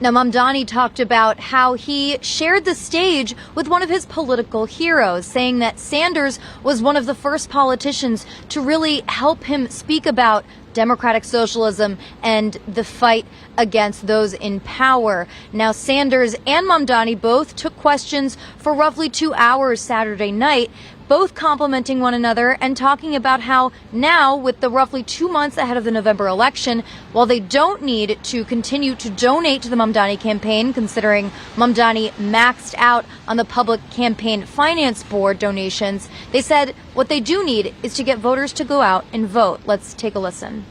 Now, Mamdani talked about how he shared the stage with one of his political heroes, saying that Sanders was one of the first politicians to really help him speak about democratic socialism and the fight against those in power. Now, Sanders and Mamdani both took questions for roughly 2 hours Saturday night, both complimenting one another and talking about how now, with the roughly 2 months ahead of the November election, while they don't need to continue to donate to the Mamdani campaign, considering Mamdani maxed out on the public campaign finance board donations, they said what they do need is to get voters to go out and vote. Let's take a listen.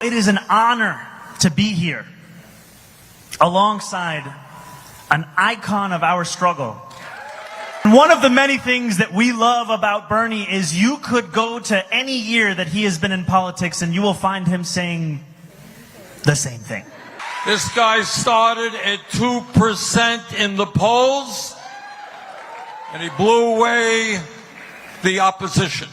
It is an honor to be here alongside an icon of our struggle. One of the many things that we love about Bernie is you could go to any year that he has been in politics and you will find him saying the same thing. This guy started at 2% in the polls, and he blew away the opposition.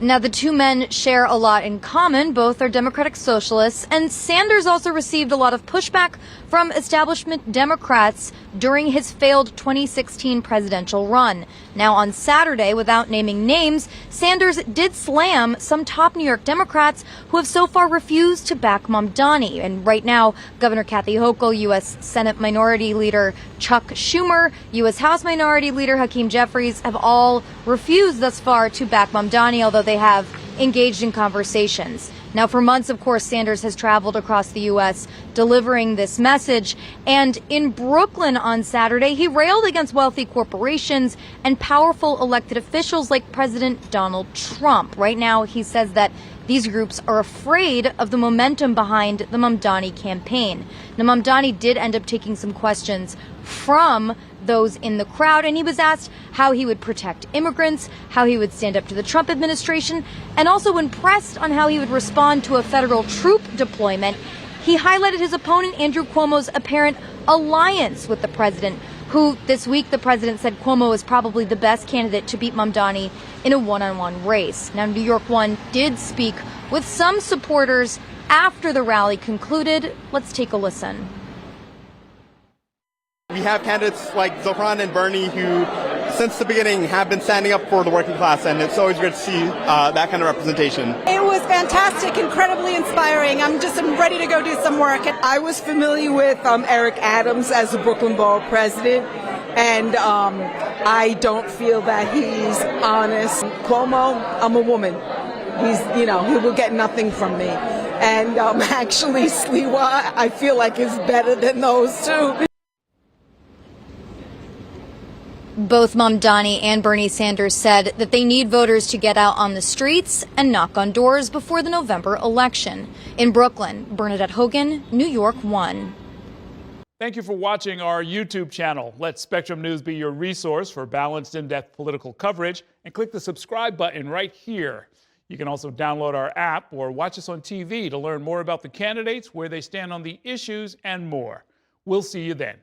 Now, the two men share a lot in common. Both are Democratic socialists, and Sanders also received a lot of pushback from establishment Democrats during his failed 2016 presidential run. Now, on Saturday, without naming names, Sanders did slam some top New York Democrats who have so far refused to back Mamdani. And right now, Governor Kathy Hochul, U.S. Senate Minority Leader Chuck Schumer, U.S. House Minority Leader Hakeem Jeffries have all refused thus far to back Mamdani, although they have engaged in conversations. Now, for months, of course, Sanders has traveled across the U.S. delivering this message. And in Brooklyn on Saturday, he railed against wealthy corporations and powerful elected officials like President Donald Trump. Right now, he says that these groups are afraid of the momentum behind the Mamdani campaign. Now, Mamdani did end up taking some questions from those in the crowd, and he was asked how he would protect immigrants, how he would stand up to the Trump administration, and also when pressed on how he would respond to a federal troop deployment, he highlighted his opponent Andrew Cuomo's apparent alliance with the president, who this week the president said Cuomo is probably the best candidate to beat Mamdani in a one-on-one race. Now, New York One did speak with some supporters after the rally concluded. Let's take a listen. We have candidates like Zohran and Bernie who, since the beginning, have been standing up for the working class, and it's always good to see that kind of representation. It was fantastic, incredibly inspiring. I'm ready to go do some work. I was familiar with Eric Adams as the Brooklyn Borough president, and I don't feel that he's honest. Cuomo, I'm a woman. He will get nothing from me. And actually, Sliwa, I feel like is better than those two. Both Mamdani and Bernie Sanders said that they need voters to get out on the streets and knock on doors before the November election. In Brooklyn, Bernadette Hogan, New York One. Thank you for watching our YouTube channel. Let Spectrum News be your resource for balanced, in-depth political coverage, and click the subscribe button right here. You can also download our app or watch us on TV to learn more about the candidates, where they stand on the issues, and more. We'll see you then.